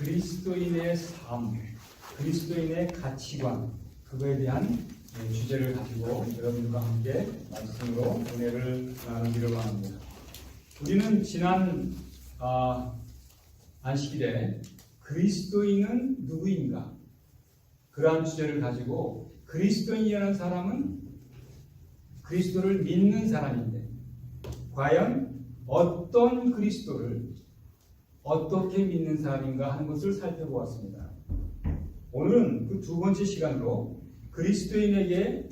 그리스도인의 삶, 그리스도인의 가치관, 그거에 대한 주제를 가지고 여러분과 함께 말씀으로 은혜를 나누기를 원합니다. 우리는 지난 안식일에 그리스도인은 누구인가? 그러한 주제를 가지고 그리스도인이라는 사람은 그리스도를 믿는 사람인데 과연 어떤 그리스도를 어떻게 믿는 사람인가 하는 것을 살펴보았습니다. 오늘은 그 두 번째 시간으로 그리스도인에게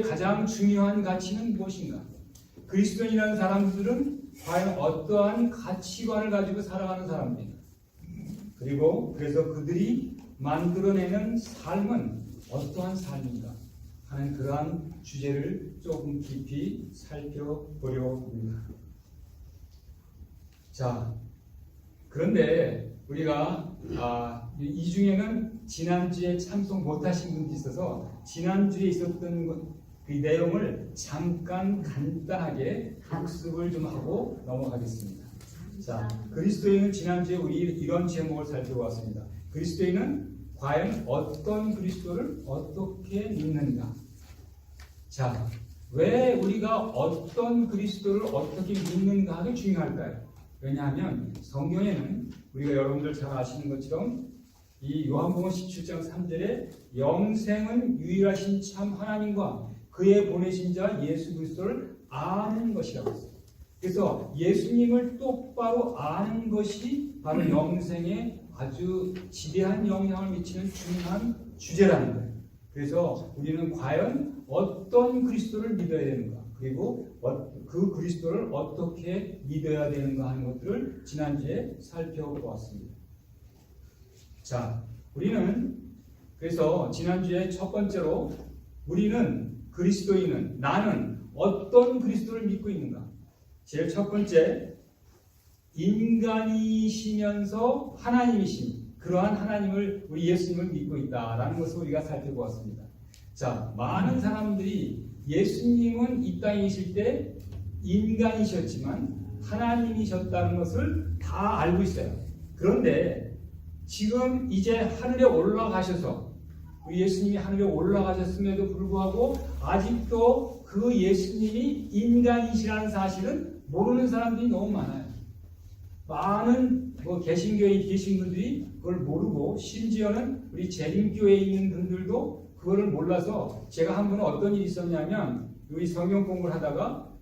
가장 중요한 가치는 무엇인가? 그리스도인이라는 사람들은 과연 어떠한 가치관을 가지고 살아가는 사람들인가? 그리고 그래서 그들이 만들어내는 삶은 어떠한 삶인가? 하는 그러한 주제를 조금 깊이 살펴보려고 합니다. 자, 그런데 우리가 이 중에는 지난주에 참석 못하신 분도 있어서 지난주에 있었던 그 내용을 잠깐 간단하게 학습을 좀 하고 넘어가겠습니다. 자, 그리스도인은 지난주에 우리 이런 제목을 살펴보았습니다. 그리스도인은 과연 어떤 그리스도를 어떻게 믿는가? 자, 왜 우리가 어떤 그리스도를 어떻게 믿는가 하게 중요할까요? 왜냐하면 성경에는 우리가 여러분들 잘 아시는 것처럼 이 요한복음 17장 3절에 영생은 유일하신 참 하나님과 그의 보내신 자 예수 그리스도를 아는 것이라고 했어요. 그래서 예수님을 똑바로 아는 것이 바로 영생에 아주 지대한 영향을 미치는 중요한 주제라는 거예요. 그래서 우리는 과연 어떤 그리스도를 믿어야 되는가, 그리고 그 그리스도를 어떻게 믿어야 되는가 하는 것들을 지난주에 살펴보았습니다. 자, 우리는 그래서 지난주에 첫 번째로 우리는 그리스도인은 나는 어떤 그리스도를 믿고 있는가? 제일 첫 번째, 인간이시면서 하나님이신 그러한 하나님을 우리 예수님을 믿고 있다라는 것을 우리가 살펴보았습니다. 자, 많은 사람들이 예수님은 이 땅에 계실 때 인간이셨지만 하나님이셨다는 것을 다 알고 있어요. 그런데 지금 이제 하늘에 올라가셔서 우리 예수님이 하늘에 올라가셨음에도 불구하고 아직도 그 예수님이 인간이시라는 사실은 모르는 사람들이 너무 많아요. 많은 개신교에 계신 분들이 그걸 모르고 심지어는 우리 재림교회에 있는 분들도 그거를 몰라서 제가 한 번은 어떤 일이 있었냐면 우리 성경 공부를 하다가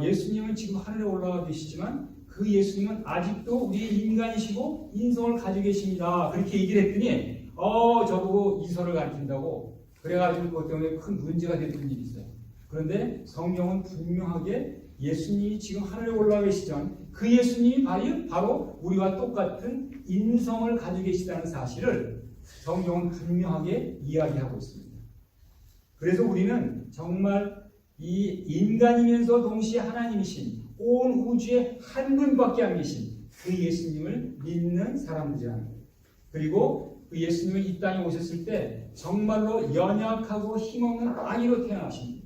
예수님은 지금 하늘에 올라가 계시지만 그 예수님은 아직도 우리의 인간이시고 인성을 가지고 계십니다. 그렇게 얘기를 했더니 저보고 이설을 가르친다고 그래가지고 그것 때문에 큰 문제가 됐던 일이 있어요. 그런데 성경은 분명하게 예수님이 지금 하늘에 올라가 계시던 그 예수님이 바로 우리와 똑같은 인성을 가지고 계시다는 사실을 성경은 분명하게 이야기하고 있습니다. 그래서 우리는 정말 이 인간이면서 동시에 하나님이신 온 우주에 한 분밖에 안 계신 그 예수님을 믿는 사람들이라는 거예요. 그리고 그 예수님은 이 땅에 오셨을 때 정말로 연약하고 힘없는 아기로 태어나신 분이에요.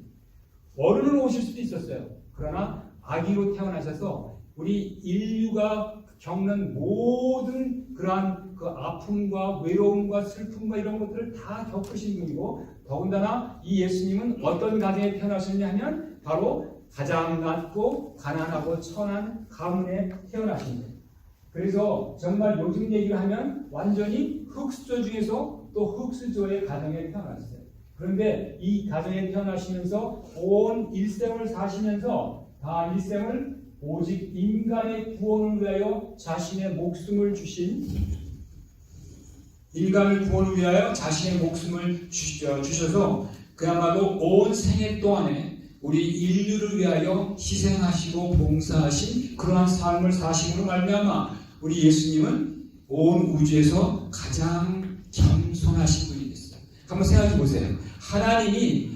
어른으로 오실 수도 있었어요. 그러나 아기로 태어나셔서 우리 인류가 겪는 모든 그러한 그 아픔과 외로움과 슬픔과 이런 것들을 다 겪으신 분이고 더군다나 이 예수님은 어떤 가정에 태어나셨냐 하면 바로 가장 낮고 가난하고 천한 가문에 태어나신 거예요. 그래서 정말 요즘 얘기를 하면 완전히 흙수저 중에서 또 흙수저의 가정에 태어났어요. 그런데 이 가정에 태어나시면서 온 일생을 사시면서 다 일생을 오직 인간의 구원을 위하여 자신의 목숨을 주신 인간의 구원을 위하여 자신의 목숨을 주셔서 그야말로 온 생애 동안에 우리 인류를 위하여 희생하시고 봉사하신 그러한 삶을 사심으로 말미암아 우리 예수님은 온 우주에서 가장 겸손하신 분이 됐어요. 한번 생각해 보세요. 하나님이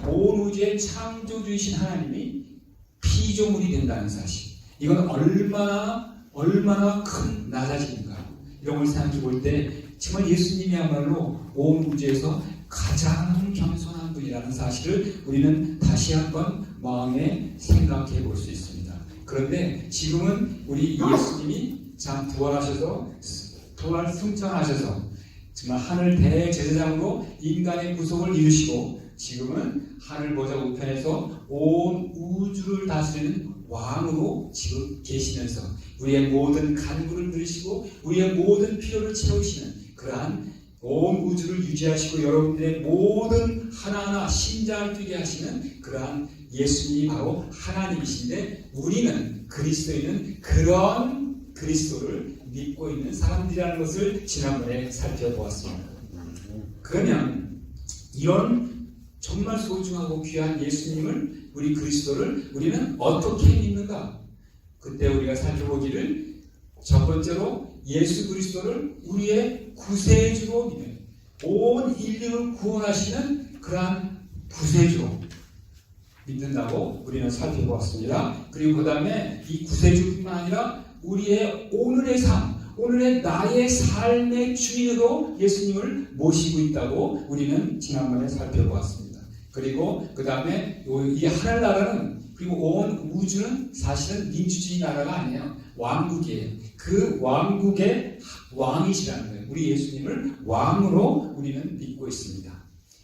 온 우주의 창조주이신 하나님이 피조물이 된다는 사실. 이건 얼마나 큰 낮아짐인가. 이런 걸 생각해 볼 때 정말 예수님이야말로 온 우주에서 가장 겸손한 분이라는 사실을 우리는 다시 한번 마음에 생각해 볼 수 있습니다. 그런데 지금은 우리 예수님이 참 부활하셔서 부활 승천하셔서 정말 하늘 대제사장으로 인간의 구속을 이루시고 지금은 하늘 보좌 우편에서 온 우주를 다스리는 왕으로 지금 계시면서 우리의 모든 간구를 들으시고 우리의 모든 필요를 채우시는 그러한 온 우주를 유지하시고 여러분들의 모든 하나하나 심장을 뛰게 하시는 그러한 예수님이 바로 하나님이신데 우리는 그리스도인은 그런 그리스도를 믿고 있는 사람들이라는 것을 지난번에 살펴보았습니다. 그러면 이런 정말 소중하고 귀한 예수님을 우리 그리스도를 우리는 어떻게 믿는가? 그때 우리가 살펴보기를 첫 번째로 예수 그리스도를 우리의 구세주로 믿는 온 인류를 구원하시는 그러한 구세주로 믿는다고 우리는 살펴보았습니다. 그리고 그 다음에 이 구세주뿐만 아니라 우리의 오늘의 삶, 오늘의 나의 삶의 주인으로 예수님을 모시고 있다고 우리는 지난번에 살펴보았습니다. 그리고 그 다음에 이 하늘나라는 그리고 온 우주는 사실은 민주주의 나라가 아니에요. 왕국이에요. 그 왕국의 왕이시라는 거예요. 우리 예수님을 왕으로 우리는 믿고 있습니다.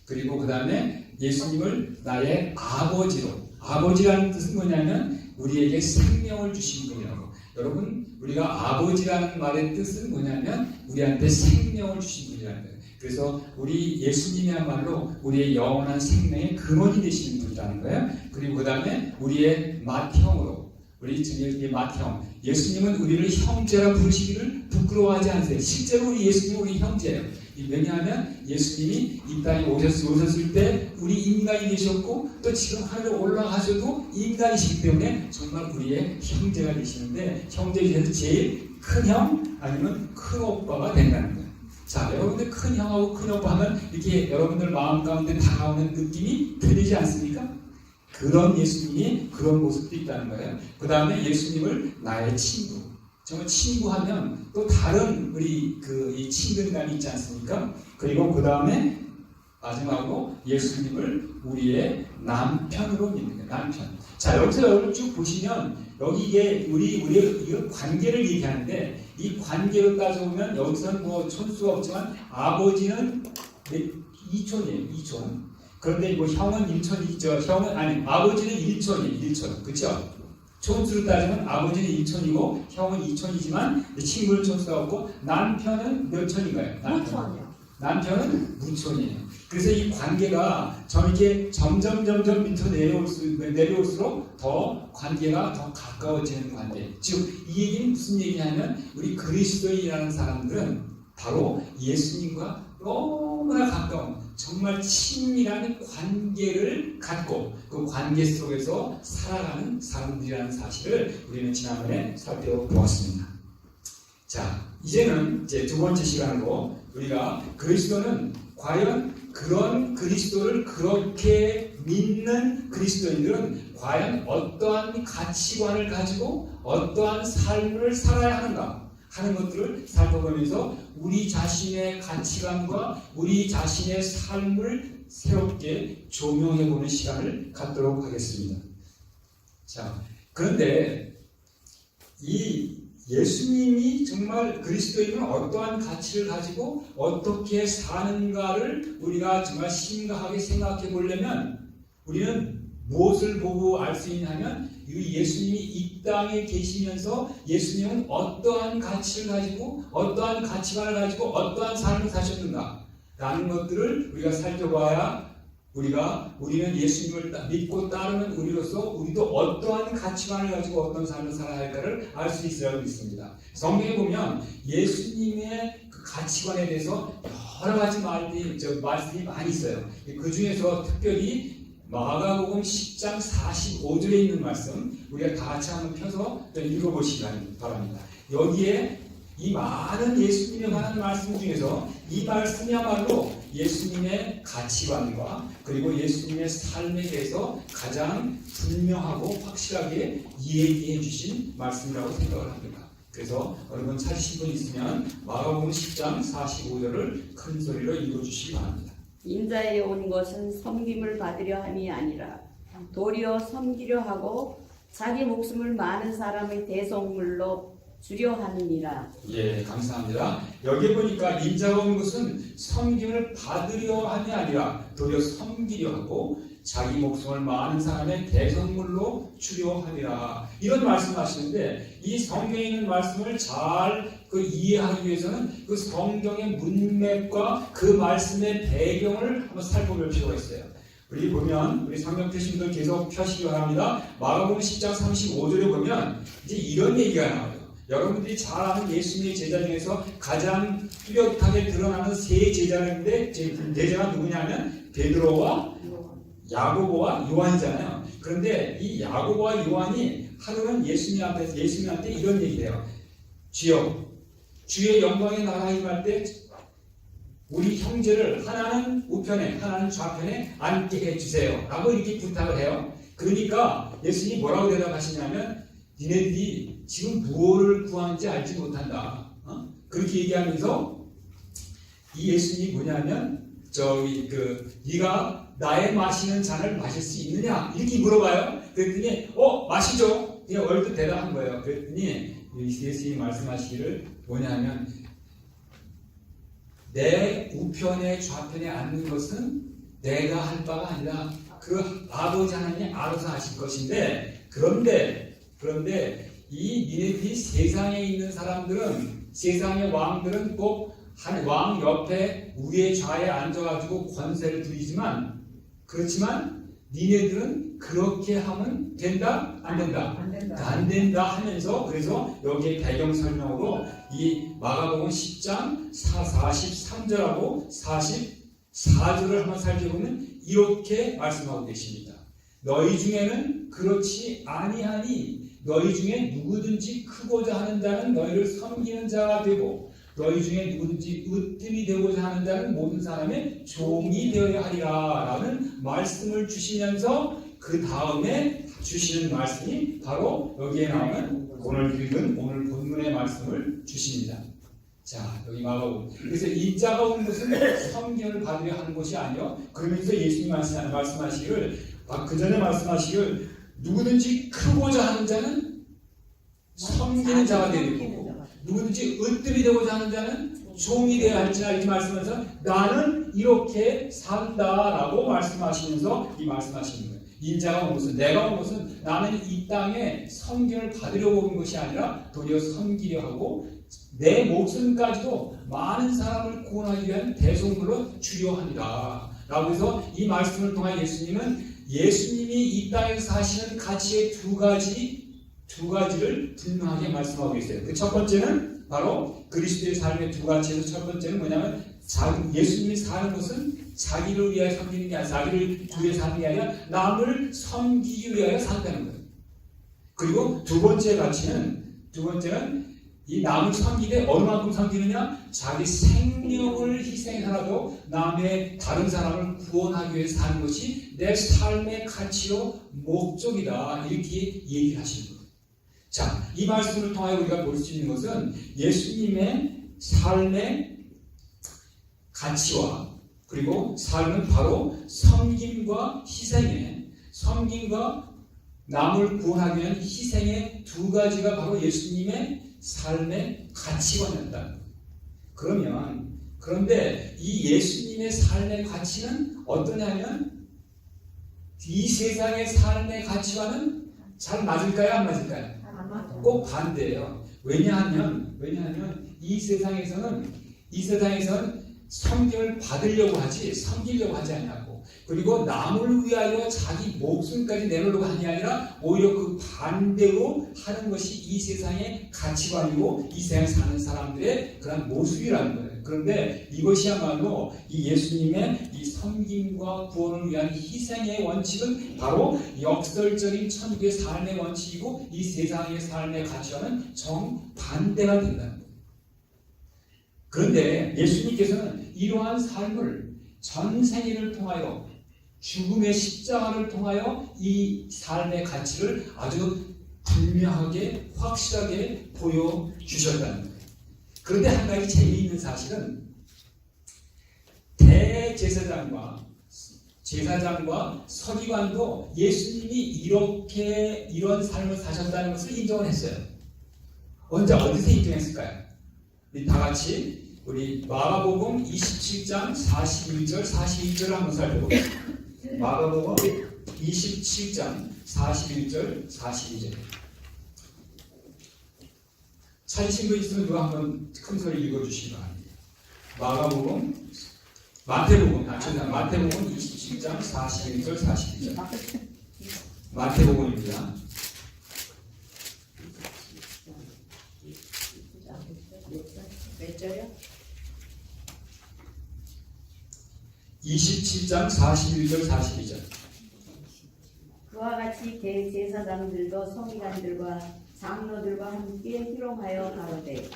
그리고 그 다음에 예수님을 나의 아버지로, 아버지라는 뜻은 뭐냐면 우리에게 생명을 주신 분이라고. 여러분, 우리가 아버지라는 말의 뜻은 뭐냐면 우리한테 생명을 주신 분이라는 거예요. 그래서 우리 예수님이야말로 우리의 영원한 생명의 근원이 되시는 분이라는 거예요. 그리고 그 다음에 우리의 맏형으로, 우리 주님의 맏형, 예수님은 우리를 형제라 부르시기를 부끄러워하지 않으세요. 실제로 우리 예수님은 우리 형제예요. 왜냐하면 예수님이 이 땅에 오셨을 때 우리 인간이 되셨고 또 지금 하늘에 올라가셔도 인간이시기 때문에 정말 우리의 형제가 되시는데 형제 중에서 제일 큰 형 아니면 큰 오빠가 된다는 거예요. 자, 여러분들 큰 형하고 큰 오빠 하면 이렇게 여러분들 마음 가운데 다가오는 느낌이 들리지 않습니까? 그런 예수님이 그런 모습도 있다는 거예요. 그 다음에 예수님을 나의 친구. 정말 친구하면 또 다른 우리 이 친근감이 있지 않습니까? 그리고 그 다음에 마지막으로 예수님을 우리의 남편으로 믿는 거예요. 남편. 자, 여기서 여러분 쭉 보시면 여기 이게 우리의 관계를 얘기하는데 이 관계로 따져보면 여기서는 뭐 촌수가 없지만 아버지는 이촌이에요. 이촌. 그런데 뭐 형은 일촌이죠. 아버지는 일촌이에요. 그렇죠? 촌수로 따지면 아버지는 1촌이고 형은 2촌이지만 친구는 촌수가 없고 남편은 몇 촌인가요? 무촌이요. 남편은 무촌이에요. 그래서 이 관계가 이렇게 점점 밑으로 내려올수록 더 관계가 더 가까워지는 관계. 즉 이 얘기는 무슨 얘기냐면 우리 그리스도인이라는 사람들은 바로 예수님과 너무나 가까운 정말 친밀한 관계를 갖고 그 관계 속에서 살아가는 사람들이라는 사실을 우리는 지난번에 살펴보았습니다. 자, 이제는 이제 두 번째 시간으로 우리가 그리스도는 과연 그런 그리스도를 그렇게 믿는 그리스도인들은 과연 어떠한 가치관을 가지고 어떠한 삶을 살아야 하는가 하는 것들을 살펴보면서 우리 자신의 가치관과 우리 자신의 삶을 새롭게 조명해보는 시간을 갖도록 하겠습니다. 자, 그런데 이 예수님이 정말 그리스도인은 어떠한 가치를 가지고 어떻게 사는가를 우리가 정말 심각하게 생각해 보려면 우리는 무엇을 보고 알 수 있냐면 이 예수님이 이 땅에 계시면서 예수님은 어떠한 가치를 가지고 어떠한 가치관을 가지고 어떠한 삶을 사셨는가 라는 것들을 우리가 살펴봐야 우리는 예수님을 믿고 따르는 우리로서 우리도 어떠한 가치관을 가지고 어떤 삶을 살아야 할까를 알 수 있어야 믿습니다. 성경에 보면 예수님의 그 가치관에 대해서 여러 가지 말씀이 많이 있어요. 그 중에서 특별히 마가복음 10장 45절에 있는 말씀 우리가 다 같이 한번 펴서 읽어보시기 바랍니다. 여기에 이 많은 예수님에 관한 말씀 중에서 이 말씀이야말로 예수님의 가치관과 그리고 예수님의 삶에 대해서 가장 분명하고 확실하게 이야기해 주신 말씀이라고 생각을 합니다. 그래서 여러분 찾으신 분 있으면 마가복음 10장 45절을 큰 소리로 읽어주시기 바랍니다. 인자에 온 것은 섬김을 받으려 함이 아니라 도리어 섬기려 하고 자기 목숨을 많은 사람의 대속물로 주려 하느니라. 예, 감사합니다. 여기 보니까 인자가 온 것은 섬김을 받으려 함이 아니라 도리어 섬기려 하고 자기 목숨을 많은 사람의 대성물로 주려 하리라. 이런 말씀하시는데 이 성경에 있는 말씀을 잘 이해하기 위해서는 그 성경의 문맥과 그 말씀의 배경을 한번 살펴볼 필요가 있어요. 우리 보면 우리 성경 펴신 분들 계속 펴시기 바랍니다. 마가복음 10장 35절에 보면 이제 이런 얘기가 나와요. 여러분들이 잘 아는 예수님의 제자 중에서 가장 뚜렷하게 드러나는 세 제자인데 제자가 누구냐면 베드로와 야고보와 요한이잖아요. 그런데 이 야고보와 요한이 하루는 예수님한테 이런 얘기를 해요. 주여, 주의 영광의 나라에 임할 때 우리 형제를 하나는 우편에 하나는 좌편에 앉게 해주세요 라고 이렇게 부탁을 해요. 그러니까 예수님이 뭐라고 대답하시냐면 니네들이 지금 무엇을 구하는지 알지 못한다. 그렇게 얘기하면서 이 예수님이 뭐냐면 네가 나의 마시는 잔을 마실 수 있느냐 이렇게 물어봐요. 그랬더니 마시죠. 그냥 얼핏 대답한 거예요. 그랬더니 예수님이 말씀하시기를 뭐냐면 내 우편에 좌편에 앉는 것은 내가 할 바가 아니라 그 아버지 하나님이 알아서 하실 것인데 그런데 이 니네들이 세상에 있는 사람들은 세상의 왕들은 꼭 한 왕 옆에 우리의 좌에 앉아가지고 권세를 부리지만 그렇지만 니네들은 그렇게 하면 된다? 안 된다? 안 된다 하면서 그래서 여기에 배경 설명으로 이 마가복음 10장 43절하고 44절을 한번 살펴보면 이렇게 말씀하고 계십니다. 너희 중에는 그렇지 아니하니 너희 중에 누구든지 크고자 하는 자는 너희를 섬기는 자가 되고 너희 중에 누구든지 으뜸이 되고자 하는 자는 모든 사람의 종이 되어야 하리라 라는 말씀을 주시면서 그 다음에 주시는 말씀이 바로 여기에 나오는 오늘 읽은 오늘 본문의 말씀을 주십니다. 자, 여기 마가복음. 그래서 인자가 온 것은 섬김을 받으려 하는 것이 아니요. 그러면서 예수님이 말씀하시기를 그 전에 말씀하시기를 누구든지 크고자 하는 자는 섬기는 자가 되고 누구든지 으뜸이 되고자 하는 자는 종이 되어야 할지라 이렇게 말씀하면서 나는 이렇게 산다라고 말씀하시면서 이 말씀하시는 거예요. 인자가 온 것은 내가 온 것은 나는 이 땅에 섬김을 받으려고 온 것이 아니라 도리어 섬기려 하고 내 목숨까지도 많은 사람을 구원하기 위한 대속물로 주려 합니다. 라고 해서 이 말씀을 통한 예수님이 이 땅에서 사시는 가치의 두 가지를 분명하게 말씀하고 있어요. 그 첫 번째는 바로 그리스도의 삶의 두 가치에서 첫 번째는 뭐냐면 예수님이 사는 것은 자기를 위하여 섬기는 게 아니라 자기를 위해 사는 게 아니라 남을 섬기기 위하여 산다는 거예요. 그리고 두 번째는 이 남을 섬기되 어느 만큼 섬기느냐? 자기 생명을 희생하라도 남의 다른 사람을 구원하기 위해 사는 것이 내 삶의 가치요 목적이다 이렇게 얘기를 하시는 거예요. 자, 이 말씀을 통하여 우리가 볼 수 있는 것은 예수님의 삶의 가치와 그리고 삶은 바로 섬김과 남을 구원하기 위한 희생의 두 가지가 바로 예수님의 삶의 가치관이었다. 그런데 이 예수님의 삶의 가치는 어떠냐면 이 세상의 삶의 가치와는 잘 맞을까요? 안 맞을까요? 꼭 반대예요. 왜냐하면 이 세상에서는 섬김을 받으려고 하지 섬기려고 하지 않냐고. 그리고 남을 위하여 자기 목숨까지 내놓으려고 하는 게 아니라 오히려 그 반대로 하는 것이 이 세상의 가치관이고 이 세상에 사는 사람들의 그런 모습이라는 거예요. 그런데 이것이야말로 이 예수님의 이 섬김과 구원을 위한 희생의 원칙은 바로 역설적인 천국의 삶의 원칙이고 이 세상의 삶의 가치와는 정반대가 된다는 거예요. 그런데 예수님께서는 이러한 삶을 전생일을 통하여 죽음의 십자가를 통하여 이 삶의 가치를 아주 분명하게 확실하게 보여주셨다는 거예요. 그런데 한 가지 재미있는 사실은 대제사장과 제사장과 서기관도 예수님이 이런 삶을 사셨다는 것을 인정을 했어요. 언제 어디서 인정했을까요? 우리 다 같이 우리 마가복음 27장 41절 42절을 한번 살펴보겠습니다. 마가복음 27장 41절 42절. 찾으신 거 있으면 누가 한번 큰 소리 읽어주시기 바랍니다. 마태복음 27장 41절 42절. 마태복음입니다. 몇 절이요? 27장 41절 42절. 그와 같이 대제사장들도 서기관들과 장로들과 함께 희롱하여 가로되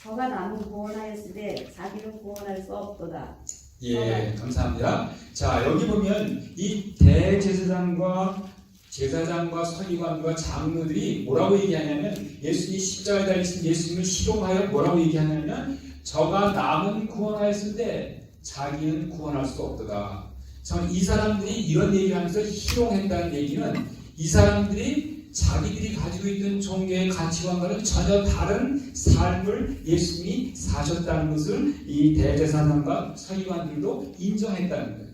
저가 남은 구원하였으되 자기는 구원할 수 없도다. 예, 감사합니다. 자, 여기 보면 이 대제사장과 제사장과 서기관과 장로들이 뭐라고 얘기하냐면 예수님이 십자가에 달리신 예수님을 희롱하여 뭐라고 얘기하냐면 저가 남은 구원하였을 때 자기는 구원할 수 없도다. 참 이 사람들이 이런 얘기를 하면서 희롱했다는 얘기는 이 사람들이 자기들이 가지고 있던 종교의 가치관과는 전혀 다른 삶을 예수님이 사셨다는 것을 이 대제사장과 서기관들도 인정했다는 거예요.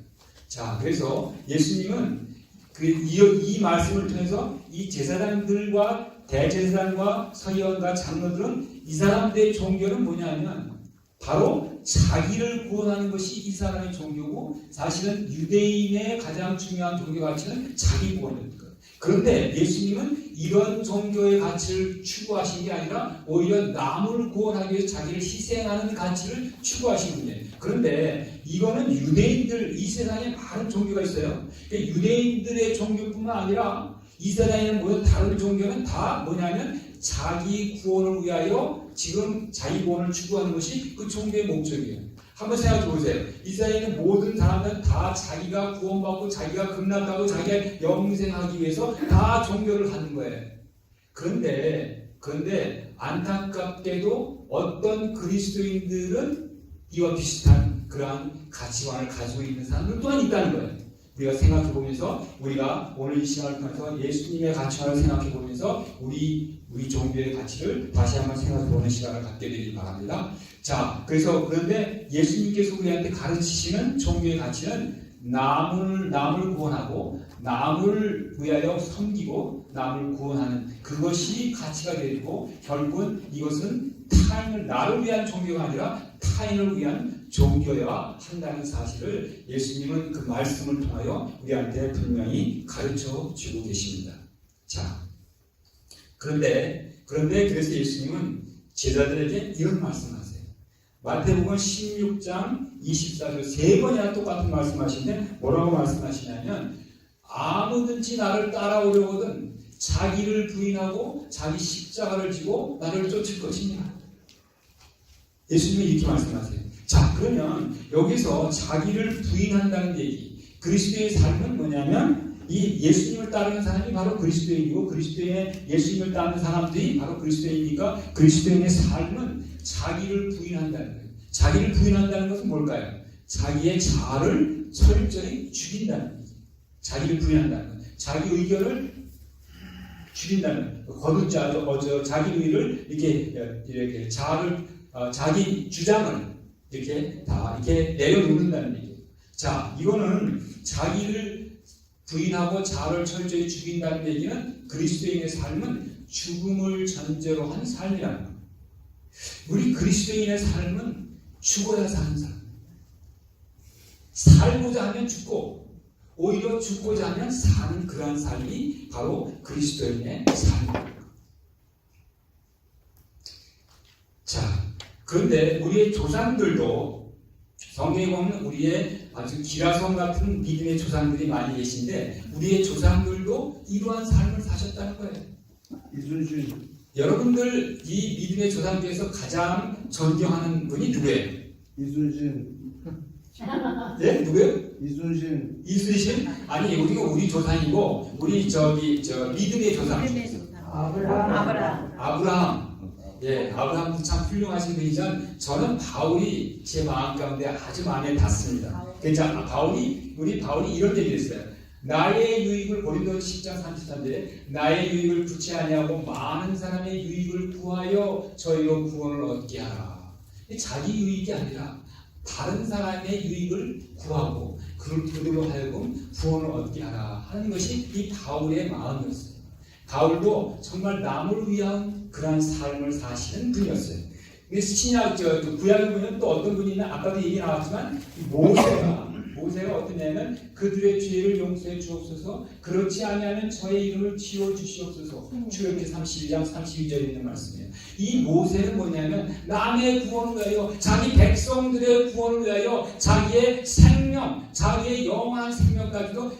자, 그래서 예수님은 이 말씀을 통해서 이 제사장들과 대제사장과 서기관과 장로들은 이 사람들의 종교는 뭐냐면 바로 자기를 구원하는 것이 이 사람의 종교고 사실은 유대인의 가장 중요한 종교 가치는 자기 구원입니다. 그런데 예수님은 이런 종교의 가치를 추구하신 게 아니라 오히려 남을 구원하기 위해서 자기를 희생하는 가치를 추구하신 분이에요. 그런데 이거는 유대인들, 이 세상에 많은 종교가 있어요. 그러니까 유대인들의 종교뿐만 아니라 이 세상에는 모든 다른 종교는 다 뭐냐면 자기 구원을 위하여 지금 자기 구원을 추구하는 것이 그 종교의 목적이에요. 한번 생각해 보세요. 이 세상에 있는 모든 사람들은 다 자기가 구원받고 자기가 급락하고 자기가 영생하기 위해서 다 종교를 하는 거예요. 그런데 안타깝게도 어떤 그리스도인들은 이와 비슷한 그러한 가치관을 가지고 있는 사람들 또한 있다는 거예요. 우리가 생각해 보면서 우리가 오늘 이 시간을 통해서 예수님의 가치관을 생각해 보면서 우리 종교의 가치를 다시 한번 생각해 보는 시간을 갖게 되길 바랍니다. 자, 그런데 예수님께서 우리한테 가르치시는 종교의 가치는 남을 구원하고 남을 위하여 섬기고 남을 구원하는 그것이 가치가 되고 결국은 이것은 나를 위한 종교가 아니라 타인을 위한 종교여야 한다는 사실을 예수님은 그 말씀을 통하여 우리한테 분명히 가르쳐 주고 계십니다. 자, 그런데 그래서 예수님은 제자들에게 이런 말씀을 하세요. 마태복음 16장 24절 세 번이나 똑같은 말씀하시는데 뭐라고 말씀하시냐면 아무든지 나를 따라오려거든 자기를 부인하고 자기 십자가를 지고 나를 쫓을 것이냐. 예수님이 이렇게 말씀하세요. 자, 그러면 여기서 자기를 부인한다는 얘기, 그리스도의 삶은 뭐냐면 이 예수님을 따르는 사람이 바로 그리스도인이고 그리스도의 예수님을 따르는 사람들이 바로 그리스도인이니까 그리스도인의 삶은 자기를 부인한다는 거예요. 자기를 부인한다는 것은 뭘까요? 자기의 자아를 철저히 죽인다는 거예요. 자기를 부인한다는 거예요. 자기 의견을 죽인다는 거예요. 거듭자 자기 의를 이렇게 자아를 자기 주장을 이렇게 내려놓는다는 얘기예요. 자, 이거는 자기를 부인하고 자아를 철저히 죽인다는 얘기는 그리스도인의 삶은 죽음을 전제로 한 삶이라는 거예요. 우리 그리스도인의 삶은 죽어야 사는 삶. 살고자 하면 죽고 오히려 죽고자 하면 사는 그러한 삶이 바로 그리스도인의 삶입니다. 자, 그런데 우리의 조상들도 성경에 보면 우리의 아주 기라성 같은 믿음의 조상들이 많이 계신데 우리의 조상들도 이러한 삶을 사셨다는 거예요. 이순신. 여러분들 이 믿음의 조상 중에서 가장 존경하는 분이 누구예요? 이순신. 네? 누구예요? 이순신. 이순신? 아니 우리 조상이고 우리 믿음의 조상. 아브라함. 아브라함. 예, 아브라함도 참 훌륭하신 분이지만 저는 바울이 제 마음 가운데 아주 마음에 닿습니다. 그러니까 우리 바울이 이런 얘기를 했어요. 나의 유익을 고린도 10장 33절에 나의 유익을 구치 아니하고 많은 사람의 유익을 구하여 저희로 구원을 얻게 하라. 자기 유익이 아니라 다른 사람의 유익을 구하고 그들로 하여금 구원을 얻게 하라 하는 것이 이 바울의 마음이었어요. 바울도 정말 남을 위한 그러한 삶을 사시는 분이었어요. 근데 신약 구약에 보면 또 어떤 분이 있나 아까도 얘기 나왔지만 모세가 어떠냐면 그들의 죄를 용서해 주옵소서 그렇지 아니하면 저의 이름을 지워 주시옵소서 출애굽기 32장 32절에 있는 말씀이에요. 이 모세는 뭐냐면 남의 구원을 위하여 자기 백성들의 구원을 위하여 자기의 생명 자기의 영원한 생명까지도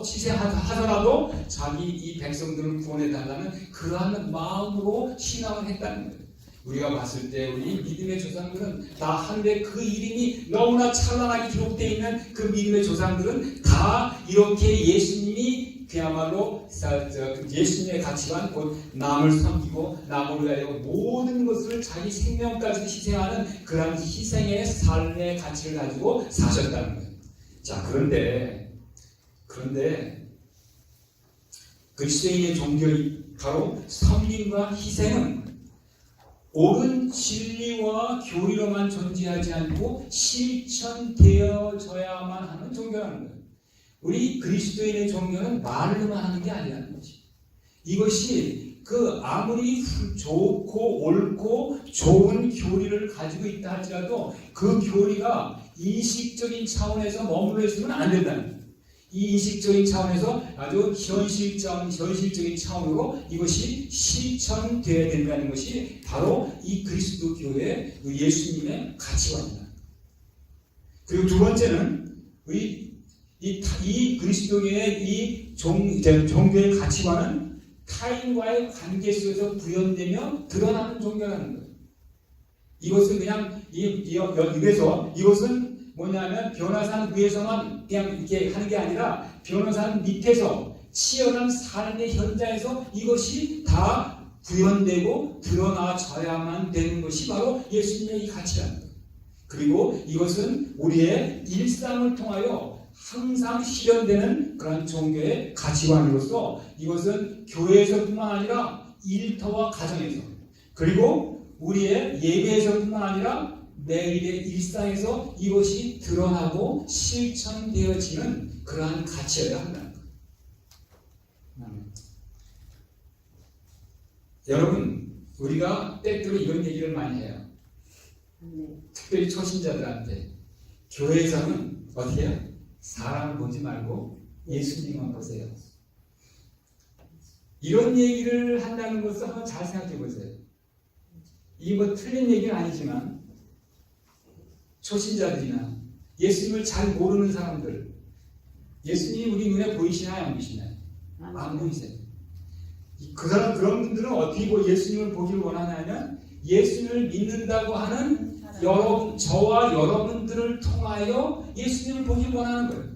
희생하더라도 자기 이 백성들을 구원해 달라는 그러한 마음으로 신앙을 했다는 거예요. 우리가 봤을 때 우리 믿음의 조상들은 다 한데 그 이름이 너무나 찬란하게 기록되어 있는 그 믿음의 조상들은 다 이렇게 예수님이 그야말로 예수님의 가치관 곧 남을 섬기고 남을 위하여 모든 것을 자기 생명까지도 희생하는 그런 희생의 삶의 가치를 가지고 사셨다는 거예요. 자, 그런데 그리스도인의 종교의 바로 섬김과 희생은 옳은 진리와 교리로만 존재하지 않고 실천되어져야만 하는 종교라는 거예요. 우리 그리스도인의 종교는 말로만 하는 게 아니라는 거지. 이것이 아무리 좋고 옳고 좋은 교리를 가지고 있다 할지라도 그 교리가 인식적인 차원에서 머물러 있으면 안 된다는 거예요. 이 인식적인 차원에서 아주 현실적인 차원으로 이것이 실천되어야 된다는 것이 바로 이 그리스도 교회의 예수님의 가치관입니다. 그리고 두 번째는 이 그리스도교의 이 종교의 가치관은 타인과의 관계 속에서 구현되며 드러나는 종교라는 거예요. 이것은 그냥 이것은 뭐냐면 변호사는 위에서만 그냥 이렇게 하는 게 아니라 변호사는 밑에서 치열한 삶의 현장에서 이것이 다 구현되고 드러나져야만 되는 것이 바로 예수님의 이 가치라는 거예요. 그리고 이것은 우리의 일상을 통하여 항상 실현되는 그런 종교의 가치관으로서 이것은 교회에서뿐만 아니라 일터와 가정에서 그리고 우리의 예배에서뿐만 아니라 매일의 일상에서 이것이 드러나고 실천되어지는 그러한 가치여야 한다는 거예요. 여러분, 우리가 때때로 이런 얘기를 많이 해요. 특별히 초신자들한테 교회에서는 어떻게 해요? 사람을 보지 말고 예수님만 보세요. 이런 얘기를 한다는 것을 한번 잘 생각해 보세요. 이게 뭐 틀린 얘기는 아니지만 초신자들이나 예수님을 잘 모르는 사람들, 예수님이 우리 눈에 보이시나요? 안 보이시나요? 안 보이세요. 그런 분들은 어떻게 예수님을 보기를 원하냐면 예수님을 믿는다고 하는 저와 여러분들을 통하여 예수님을 보기를 원하는 거예요.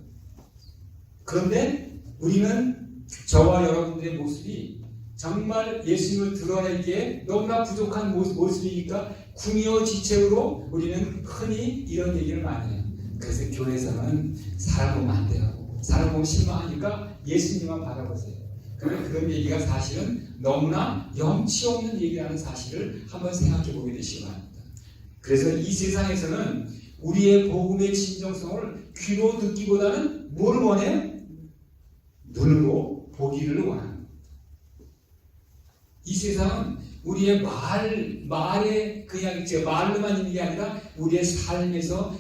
그런데 우리는 저와 여러분들의 모습이 정말 예수님을 드러내기에 너무나 부족한 모습이니까 궁여지책으로 우리는 흔히 이런 얘기를 많이 해요. 그래서 교회에서는 사람 보면 안 돼요. 사람 보면 실망하니까 예수님만 바라보세요. 그런 얘기가 사실은 너무나 염치 없는 얘기라는 사실을 한번 생각해 보게 되시기 바랍니다. 그래서 이 세상에서는 우리의 복음의 진정성을 귀로 듣기보다는 뭐를 원해요? 눈으로 보기를 원합니다. 이 세상은 우리의 말에 그냥 말로만 있는 게 아니라 우리의 삶에서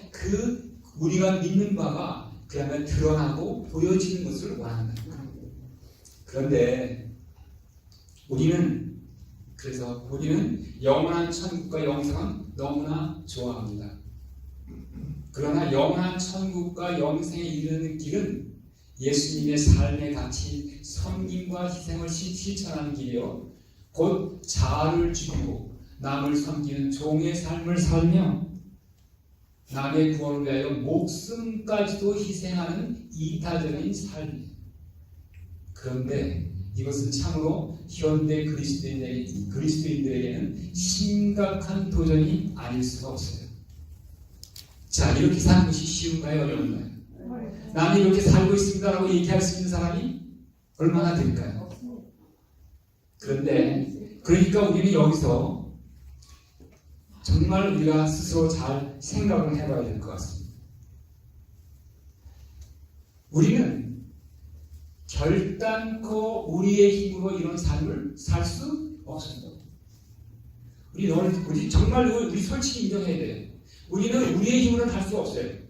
우리가 믿는 바가 그야말로 드러나고 보여지는 것을 원한다. 그런데 우리는 영원한 천국과 영생은 너무나 좋아합니다. 그러나 영원한 천국과 영생에 이르는 길은 예수님의 삶의 가치, 섬김과 희생을 실천하는 길이요 곧 자아를 죽이고 남을 섬기는 종의 삶을 살며 남의 구원을 위하여 목숨까지도 희생하는 이타적인 삶이에요. 그런데 이것은 참으로 현대 그리스도인들에게는 심각한 도전이 아닐 수가 없어요. 자, 이렇게 사는 것이 쉬운가요? 어려운가요? 나는 이렇게 살고 있습니다라고 얘기할 수 있는 사람이 얼마나 될까요? 그러니까 우리는 여기서 정말 우리가 스스로 잘 생각을 해봐야 될 것 같습니다. 우리는 결단코 우리의 힘으로 이런 삶을 살 수 없습니다. 우리 정말 우리 솔직히 인정해야 돼요. 우리는 우리의 힘으로는 할 수 없어요.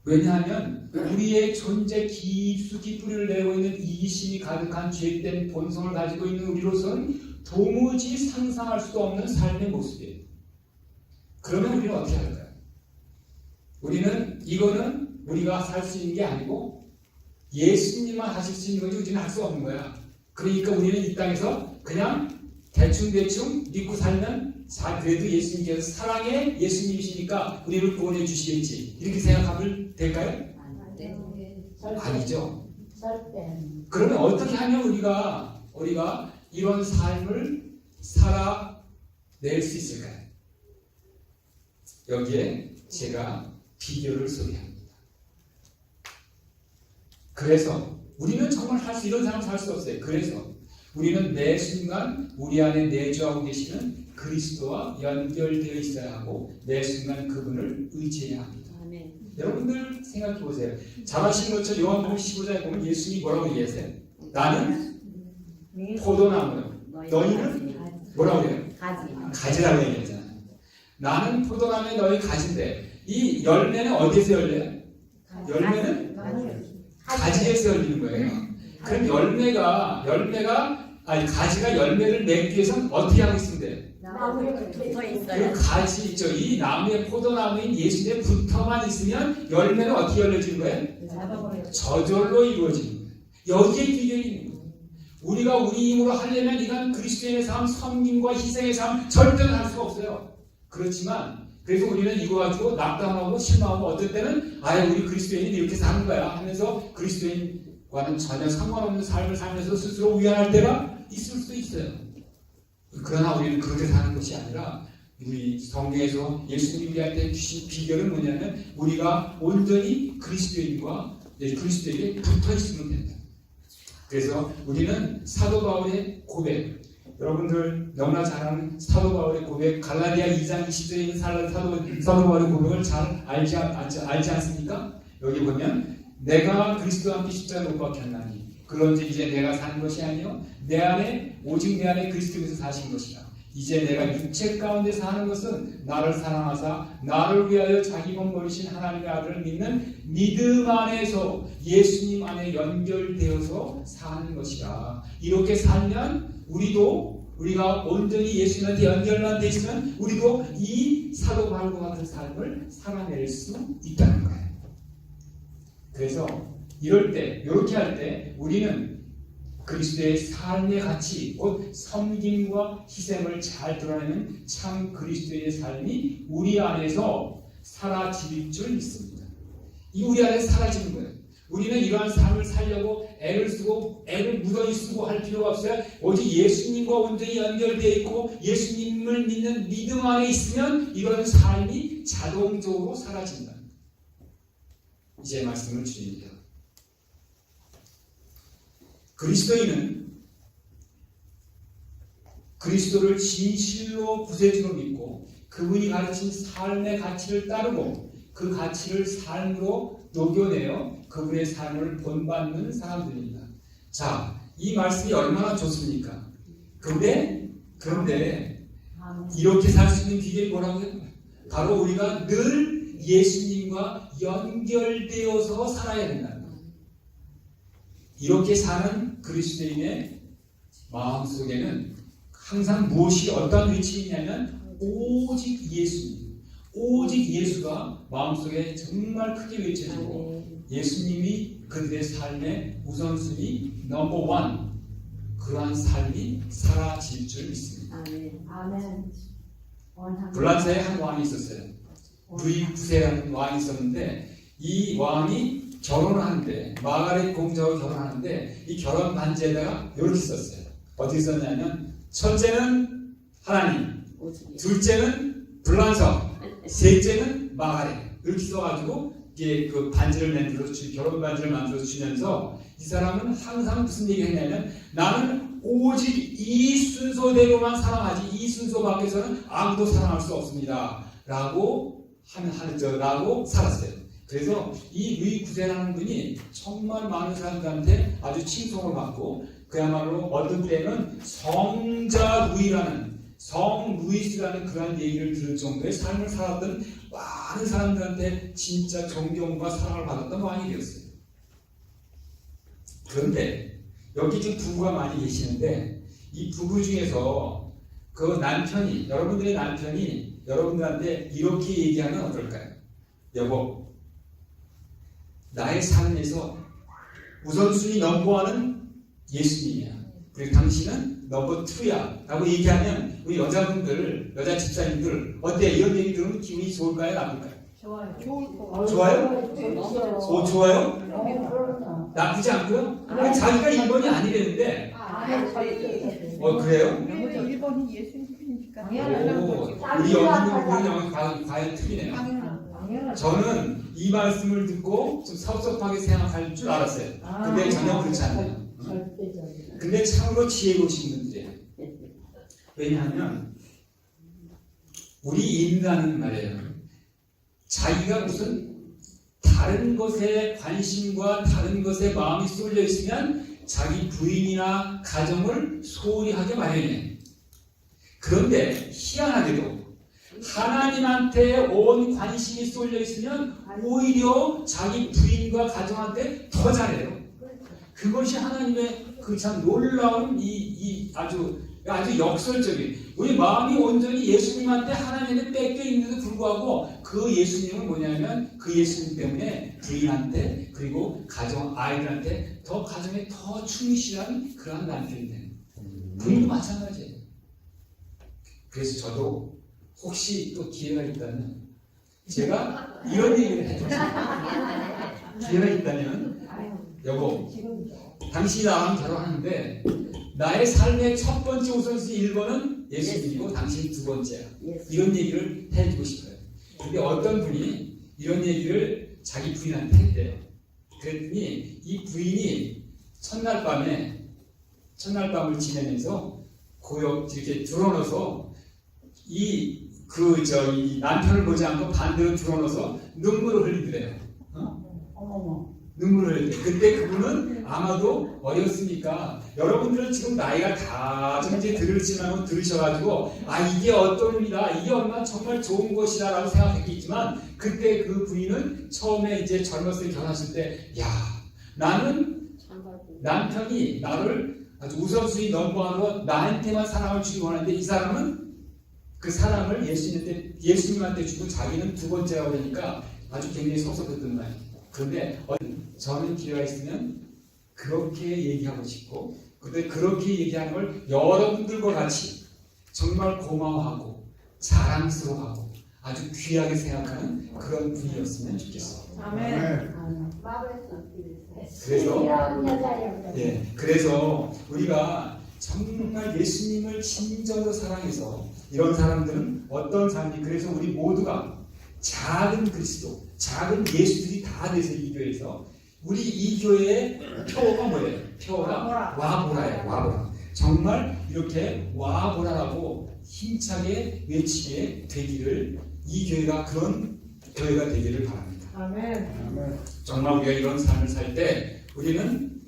왜냐하면 우리의 존재 깊숙이 뿌리를 내고 있는 이기심이 가득한 죄된 본성을 가지고 있는 우리로서는 도무지 상상할 수도 없는 삶의 모습이에요. 그러면 우리는 어떻게 할까요? 이거는 우리가 살 수 있는 게 아니고 예수님만 하실 수 있는 거지 우리는 할 수 없는 거야. 그러니까 우리는 이 땅에서 그냥 대충 믿고 살면 그래도 예수님께서 사랑의 예수님이시니까 우리를 구원해 주시겠지. 이렇게 생각하면 될까요? 아니죠. 그러면 어떻게 하면 우리가 이런 삶을 살아낼 수 있을까요? 여기에 제가 비결을 소개합니다. 그래서 우리는 정말 이런 삶을 살 수 없어요. 그래서 우리는 매 순간 우리 안에 내주하고 계시는 그리스도와 연결되어 있어야 하고 매 순간 그분을 의지해야 합니다. 아멘. 여러분들 생각해 보세요. 잘 아시는 것처럼 요한복음 15장에 보면 예수님이 뭐라고 얘기하세요? 나는 포도나무요. 너희는 뭐라고 해요? 가지라고 얘기하잖아요. 나는 포도나무에 너희 가지인데 이 열매는 어디에서 열려요? 열매는 가지에서 열리는 거예요. 그럼 가지가 열매를 맺기 위해서는 어떻게 하고 있으면 돼요? 그 가지 있죠. 이 나무에 포도나무인 예수님에 붙어만 있으면 열매는 어떻게 열려지는 거예요? 저절로 이루어지는 거예요. 여기에 비결이 있는 거예요. 우리가 우리 힘으로 하려면 이건 그리스도인의 삶, 섬김과 희생의 삶 절대로 할 수가 없어요. 그렇지만 그래서 우리는 이거 가지고 낙담하고 실망하고 어떨 때는 우리 그리스도인이 이렇게 사는 거야 하면서 그리스도인과는 전혀 상관없는 삶을 살면서 스스로 위안할 때가 있을 수도 있어요. 그러나 우리는 그렇게 사는 것이 아니라 우리 성경에서 예수님이 우리한테 주신 비결은 뭐냐면 우리가 온전히 그리스도에게 붙어 있으면 된다. 그래서 우리는 사도 바울의 고백, 여러분들 너무나 잘 아는 사도 바울의 고백, 갈라디아 2장 20절에 있는 사도 바울의 고백을 잘 알지 않습니까? 여기 보면 내가 그리스도와 함께 십자가에 못 박혔나니 그런즉 이제 내가 사는 것이 아니요 오직 내 안에 그리스도께서 사신 것이라. 이제 내가 육체 가운데 사는 것은 나를 사랑하사 나를 위하여 자기 몸 버리신 하나님의 아들을 믿는 믿음 안에서 예수님 안에 연결되어서 사는 것이라. 이렇게 살면 우리가 온전히 예수님한테 연결만 돼 있으면 우리도 이 사도 바울과 같은 삶을 살아낼 수 있다는 거예요. 그래서 이렇게 할 때 우리는 그리스도의 삶의 가치, 곧 섬김과 희생을 잘 드러내는 참 그리스도의 삶이 우리 안에서 사라질 줄 믿습니다. 이 우리 안에서 사라지는 거예요. 우리는 이러한 삶을 살려고 애를 무던히 쓰고 할 필요가 없어요. 오직 예수님과 온전히 연결되어 있고 예수님을 믿는 믿음 안에 있으면 이런 삶이 자동적으로 사라진다. 이제 말씀을 드립니다. 그리스도인은 그리스도를 진실로 구세주로 믿고 그분이 가르친 삶의 가치를 따르고 그 가치를 삶으로 녹여내어 그분의 삶을 본받는 사람들입니다. 자, 이 말씀이 얼마나 좋습니까? 그런데 이렇게 살 수 있는 비결이 뭐라고요? 바로 우리가 늘 예수님과 연결되어서 살아야 된다는 거예요. 이렇게 사는 그리스도인의 마음속에는 항상 어떤 위치에 있냐면 오직 예수님, 오직 예수가 마음속에 정말 크게 외쳐지고 예수님이 그들의 삶의 우선순위 넘버 1, 그러한 삶이 사라질 줄 믿습니다. 아멘. 불란사에 한 왕이 있었어요. 루이 9세라는 왕이 있었는데 이 왕이 결혼을 하는데 마가렛 공주하고 결혼하는데 이 결혼 반지에다가 이렇게 썼어요. 어떻게 썼냐면 첫째는 하나님, 오직이. 둘째는 불란서, 셋째는 마가렛 이렇게 써가지고 이게 그 반지를 만들어 결혼 반지를 만들어 주면서 이 사람은 항상 무슨 얘기를 했냐면 나는 오직 이 순서대로만 사랑하지 이 순서 밖에서는 아무도 사랑할 수 없습니다. 라고 라고 살았어요. 그래서 이 루이 구세라는 분이 정말 많은 사람들한테 아주 칭송을 받고 그야말로 어떤 때는 성자 루이라는 성 루이스라는 그런 얘기를 들을 정도의 삶을 살았던 많은 사람들한테 진짜 존경과 사랑을 받았던 왕이 되었어요. 그런데 여기 지금 부부가 많이 계시는데 이 부부 중에서 그 남편이 여러분들의 남편이 여러분들한테 이렇게 얘기하면 어떨까요? 여보, 나의 삶에서 우선순위 넘버원은 예수님이야. 그리고 당신은 넘버 2야 라고 얘기하면 우리 여자분들, 여자 집사님들 어때? 이런 얘기 들으면 기분이 좋을까요? 나쁠까요? 좋아요. 좋아요? 오, 좋아요? 나쁘지 않고요? 자기가 1번이 아니랬는데 그래요? 1번이 예수님이니까. 오, 우리 여기는 과연 틀리네요. 저는 이 말씀을 듣고 좀 섭섭하게 생각할 줄 알았어요. 근데 전혀 그렇지 않네요. 근데 참으로 지혜로우신 분들이에요. 왜냐하면 우리 인간은 말이에요. 자기가 무슨 다른 것에 관심과 다른 것에 마음이 쏠려 있으면 자기 부인이나 가정을 소홀히 하게 마련이에요. 그런데 희한하게도 하나님한테 온 관심이 쏠려 있으면 오히려 자기 부인과 가정한테 더 잘해요. 그것이 하나님의 그 참 놀라운 이 아주 역설적인 우리 마음이 온전히 예수님한테 하나님한테 뺏겨 있는데도 불구하고 그 예수님은 뭐냐면 그 예수님 때문에 부인한테 그리고 가정 아이들한테 더 가정에 더 충실한 그러한 남편이 되는 부인도 마찬가지예요. 그래서 저도 혹시 또 기회가 있다면 제가 이런 얘기를 해줬어요. 기회가 있다면 여보, 당신이 나랑 결혼하는데 나의 삶의 첫 번째 우선순위 1번은 예수님이고 당신이 두 번째야. 이런 얘기를 해주고 싶어요. 근데 어떤 분이 이런 얘기를 자기 부인한테 했대요. 그랬더니 이 부인이 첫날 밤을 지내면서 이렇게 드러넣어서 이 남편을 보지 않고 반대로 드러넣어서 눈물을 흘리더래요. 눈물을 흘릴 때. 그때 그분은 아마도 어렸으니까 여러분들은 지금 나이가 다 좀 이제 들으셔가지고 이게 어떤 의미다 이게 얼마나 정말 좋은 것이다 라고 생각했겠지만 그때 그 부인은 처음에 이제 젊었을 때 결혼했을 때 나는 남편이 나를 아주 우선순위 넘버원으로 나한테만 사랑을 주기 원하는데 이 사람은 그 사랑을 예수님한테 주고 자기는 두 번째라고 그러니까 아주 굉장히 섭섭했던 말이에요. 그런데 저는 기회가 있으면 그렇게 얘기하고 싶고 근데 그렇게 얘기하는 걸 여러분들과 같이 정말 고마워하고 자랑스러워하고 아주 귀하게 생각하는 그런 분이었으면 좋겠어요. 아멘. 그래서 우리가 정말 예수님을 진정으로 사랑해서 이런 사람들은 어떤 삶이 그래서 우리 모두가 작은 그리스도, 작은 예수들이 다 돼서 이 교회에서 우리 이 교회의 표어가 뭐예요? 표어가 와보라예요. 와보라. 정말 이렇게 와보라라고 힘차게 외치게 되기를 이 교회가 그런 교회가 되기를 바랍니다. 아멘. 정말 우리가 이런 삶을 살 때 우리는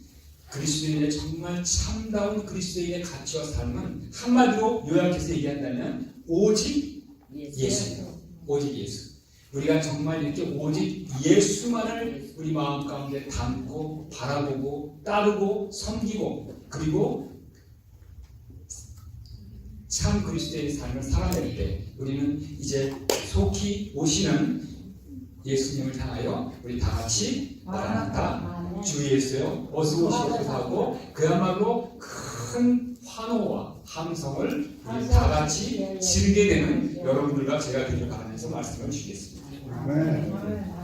그리스도인의 정말 참다운 그리스도인의 가치와 삶은 한마디로 요약해서 얘기한다면 오직 예수. 오직 예수. 우리가 정말 이렇게 오직 예수만을 우리 마음 가운데 담고 바라보고 따르고 섬기고 그리고 참 그리스도의 삶을 살아낼 때 우리는 이제 속히 오시는 예수님을 향하여 우리 다 같이 마라나타 주 예수여 어서 오시옵소서 하고 그야말로 큰 환호와 함성을 우리 다 같이 지르게 되는 여러분들과 제가 되길 바라면서 말씀을 드리겠습니다. 아멘.